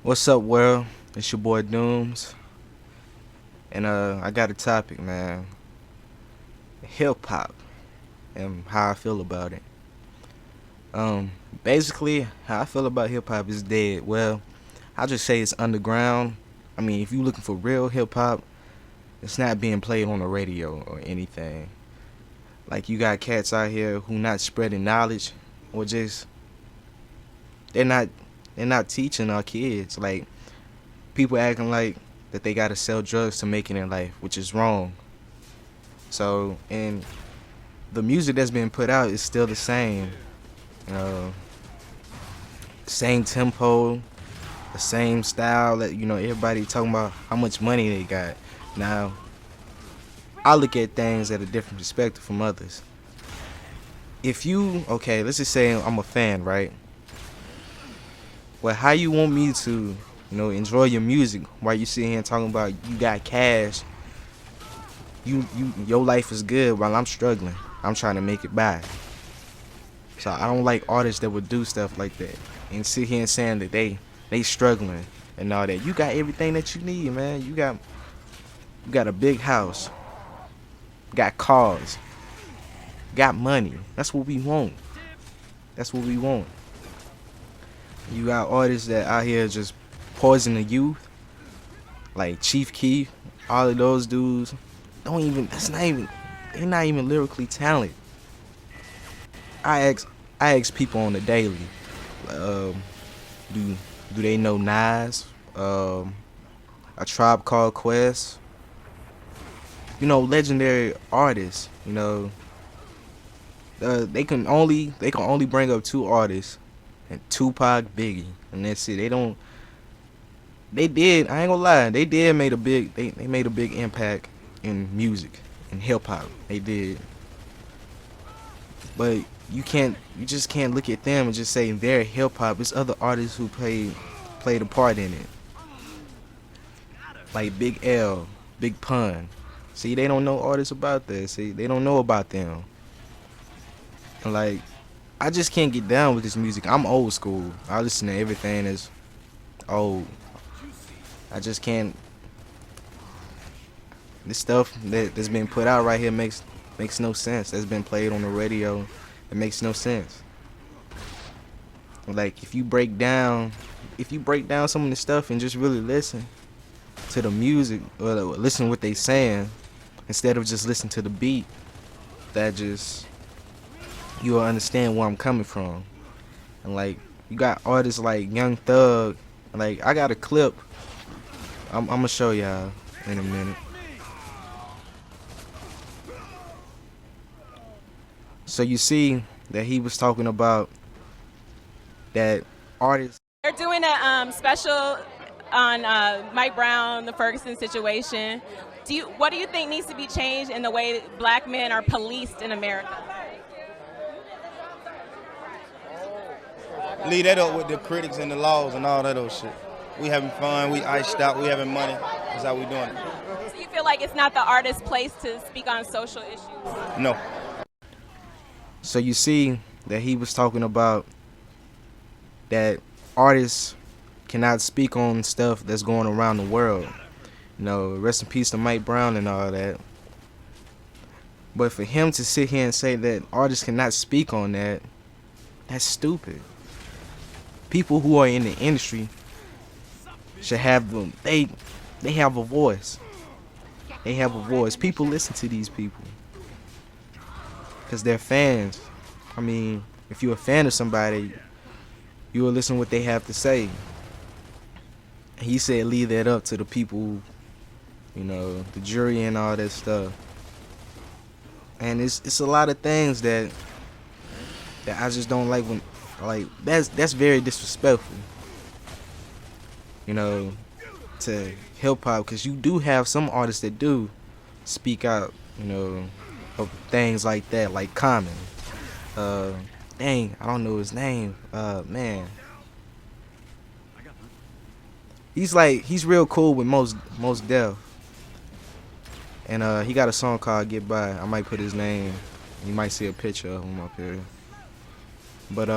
What's up, world? It's your boy Dooms, and I got a topic, man. Hip hop and how I feel about it. Um, Basically, how I feel about hip hop is dead. Well, I'll just say it's underground. I mean, if you looking for real hip hop, it's not being played on the radio or anything. Like you got cats out here who not spreading knowledge, or just they're not they're not teaching our kids. Like people acting like that they gotta sell drugs to make it in life, which is wrong. So, and the music that's being put out is still the same. You know, same tempo, the same style. That everybody talking about how much money they got. Now, I look at things at a different perspective from others. If you okay, let's just say I'm a fan, right? Well, how you want me to, enjoy your music while you sit here talking about you got cash, your life is good while I'm struggling. I'm trying to make it by. So I don't like artists that would do stuff like that and sit here and saying that they struggling and all that. You got everything that you need, man. You got a big house, got cars, got money. That's what we want. That's what we want. You got artists that out here just poison the youth, like Chief Keef, all of those dudes. Don't even. That's not even. They're not even lyrically talented. I ask I ask people on the daily, um, do do they know Nas, a Tribe Called Quest, legendary artists. They can only bring up two artists, and Tupac, Biggie, and that's it. They don't. They did. I ain't gonna lie. They did made a big. They made a big impact in music, in hip hop. They did, but you just can't look at them and just say they're hip hop. It's other artists who played a part in it, like Big L, Big Pun. See, they don't know artists about that. See, they don't know about them. And like, I just can't get down with this music. I'm old school. I listen to everything that's old. I just can't. This stuff that's been put out right here makes no sense. That's been played on the radio. It makes no sense. Like if you break down some of the stuff and just really listen to the music or listen to what they saying instead of just listen to the beat, that just you'll understand where I'm coming from. And like you got artists like Young Thug. Like I got a clip. I'm gonna show y'all in a minute. So you see that he was talking about that artists. They're doing a special on Mike Brown, the Ferguson situation. What do you think needs to be changed in the way black men are policed in America? Leave that up with the critics and the laws and all that old shit. We having fun, we iced out, we having money. That's how we doing it. So you feel like it's not the artist's place to speak on social issues? No. So you see that he was talking about that artists cannot speak on stuff that's going around the world. Rest in peace to Mike Brown and all that. But for him to sit here and say that artists cannot speak on that, that's stupid. People who are in the industry should have them. They have a voice. They have a voice. People listen to these people because they're fans. I mean, if you're a fan of somebody, you will listen to what they have to say. He said leave that up to the people, the jury and all that stuff. And it's a lot of things that I just don't like when, like, that's very disrespectful, to hip hop, because you do have some artists that do speak out, of things like that, like Common. Dang, I don't know his name. Man, he's real cool with most Def, and he got a song called Get By. I might put his name. You might see a picture of him up here. But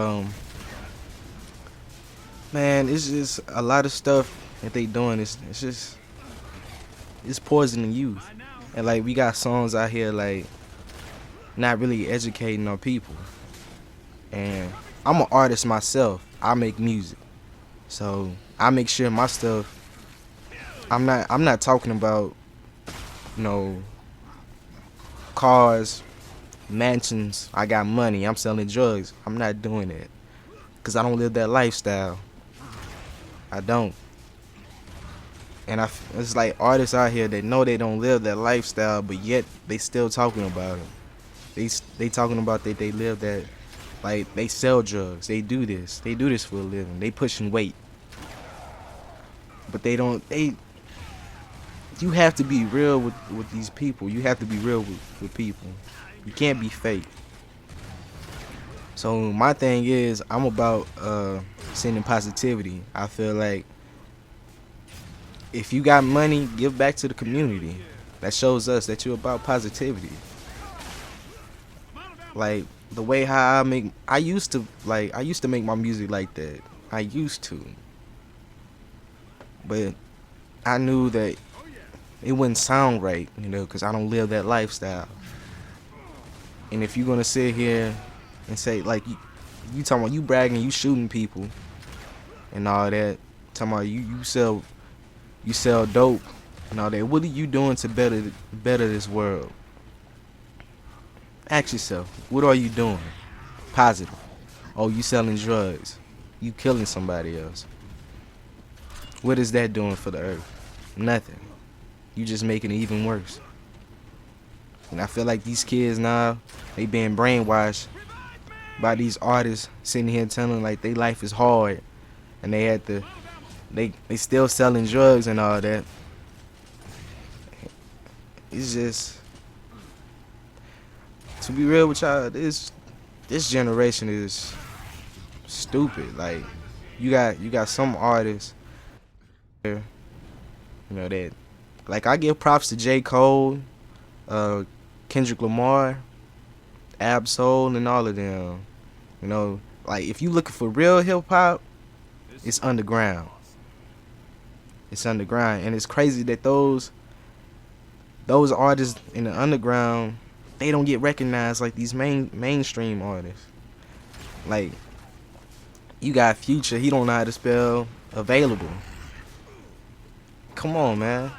Man, it's just a lot of stuff that they doing. It's just it's poisoning youth. And like we got songs out here like not really educating our people. And I'm an artist myself. I make music, so I make sure my stuff. I'm not talking about you know cars, mansions. I got money. I'm selling drugs. I'm not doing that because I don't live that lifestyle. I don't. And it's like artists out here that know they don't live that lifestyle, but yet they still talking about it. They talking about that they live that, like they sell drugs, they do this for a living, they pushing weight. But they don't. You have to be real with these people. You have to be real with people. You can't be fake. So my thing is, I'm about sending positivity. I feel like if you got money, give back to the community. That shows us that you're about positivity. Like the way how I used to make my music like that. I used to. But I knew that it wouldn't sound right, because I don't live that lifestyle. And if you're gonna sit here and say like you talking about you bragging, you shooting people and all that, talking about you sell dope and all that, what are you doing to better this world? Ask yourself, what are you doing? Positive. Oh, you selling drugs. You killing somebody else. What is that doing for the earth? Nothing. You just making it even worse. And I feel like these kids now, they being brainwashed by these artists sitting here telling like their life is hard and they still selling drugs and all that. It's just, to be real with y'all, this generation is stupid. Like you got some artists there, that, like, I give props to J. Cole, Kendrick Lamar, Ab-Soul, and all of them. Like if you looking for real hip hop, it's underground. It's underground, and it's crazy that those artists in the underground, they don't get recognized like these mainstream artists. Like you got Future, he don't know how to spell available. Come on, man.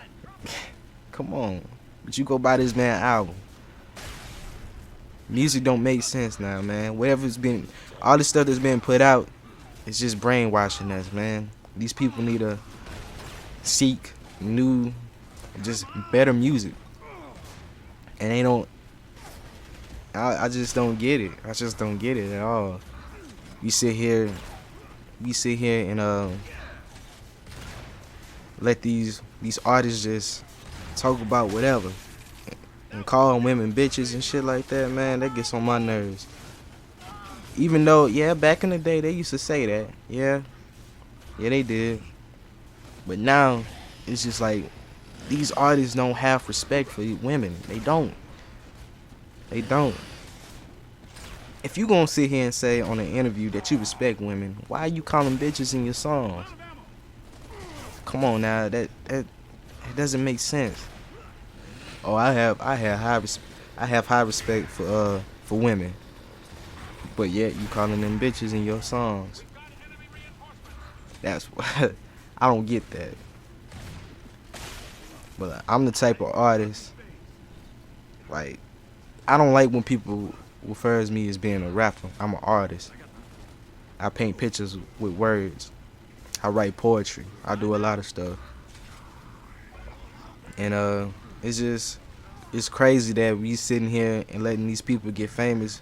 Come on. But you go buy this man album. Music don't make sense now, man. All the stuff that's been put out, it's just brainwashing us, man. These people need to seek new, just better music. And they don't. I just don't get it. I just don't get it at all. We sit here and let these artists just talk about whatever and call women bitches and shit like that, man. That gets on my nerves. Even though, yeah, back in the day they used to say that. Yeah, they did. But now it's just like these artists don't have respect for women. They don't. If you gonna sit here and say on an interview that you respect women, why are you calling bitches in your songs? Come on now, that it doesn't make sense. Oh, I have high respect for women, but yet you calling them bitches in your songs. That's what I don't get that. But I'm the type of artist, like, I don't like when people refers me as being a rapper. I'm an artist. I paint pictures with words. I write poetry. I do a lot of stuff. And it's crazy that we sitting here and letting these people get famous,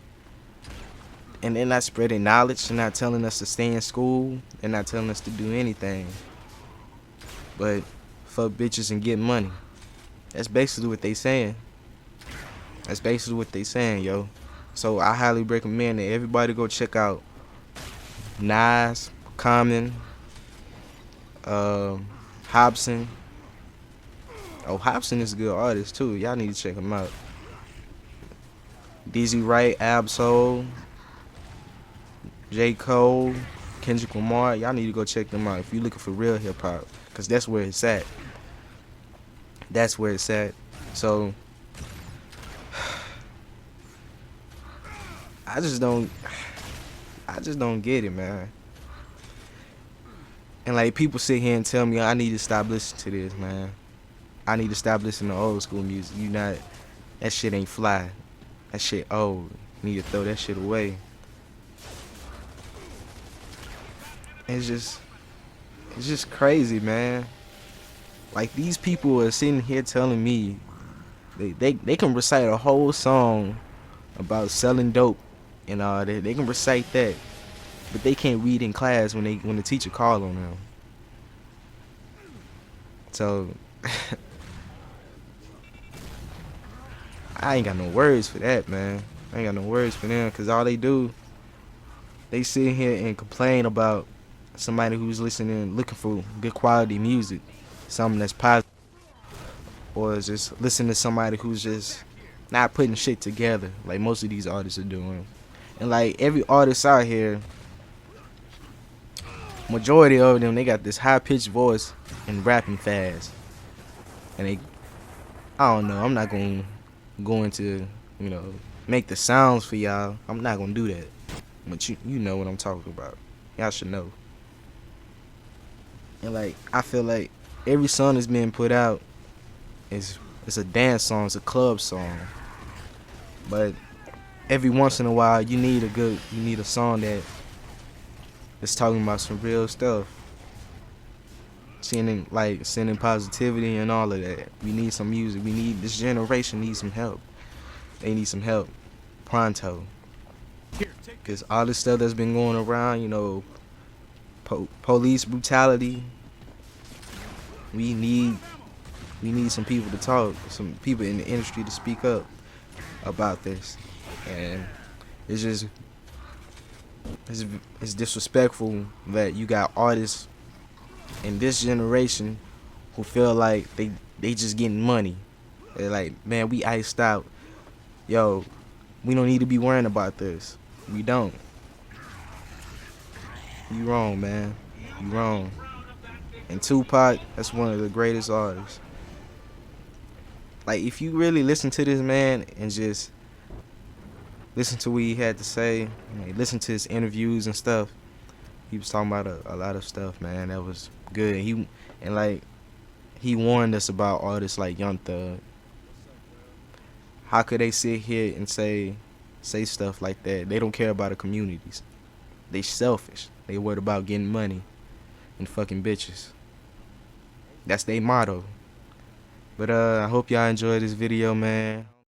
and they're not spreading knowledge. They're not telling us to stay in school. They're not telling us to do anything but fuck bitches and get money. That's basically what they saying. Yo. So I highly recommend that everybody go check out Nas, Common, Hopsin. Oh, Hopsin is a good artist too. Y'all need to check him out. Wright, Ab-Soul, J. Cole, Kendrick Lamar, y'all need to go check them out if you're looking for real hip hop, cause that's where it's at. That's where it's at. So I just don't get it, man. And like people sit here and tell me I need to stop listening to this, man. I need to stop listening to old school music. That shit ain't fly. That shit old. You need to throw that shit away. It's just crazy, man. Like these people are sitting here telling me they can recite a whole song about selling dope and all that. They can recite that, but they can't read in class when the teacher call on them. So I ain't got no words for that, man. I ain't got no words for them, cause all they sit here and complain about somebody who's looking for good quality music, something that's positive, or just listen to somebody who's just not putting shit together like most of these artists are doing. And like every artist out here, majority of them, they got this high pitched voice and rapping fast. And I don't know, I'm not gonna go into, make the sounds for y'all. I'm not gonna do that. But you know what I'm talking about. Y'all should know. And like I feel like every song that's being put out it's a dance song, it's a club song. But every once in a while you need a song that's talking about some real stuff. Sending positivity and all of that. We need some music. This generation needs some help. They need some help pronto. Cause all this stuff that's been going around, police brutality. We need some people to talk, some people in the industry to speak up about this. And it's disrespectful that you got artists in this generation who feel like they just getting money. They're like, man, we iced out. Yo, we don't need to be worrying about this. We don't. You wrong, man. You wrong. And Tupac, that's one of the greatest artists. Like, if you really listen to this man and just listen to what he had to say, listen to his interviews and stuff, he was talking about a lot of stuff, man. That was good. He warned us about artists like Young Thug. How could they sit here and say stuff like that? They don't care about the communities. They selfish. They worried about getting money and fucking bitches. That's their motto. But I hope y'all enjoyed this video, man.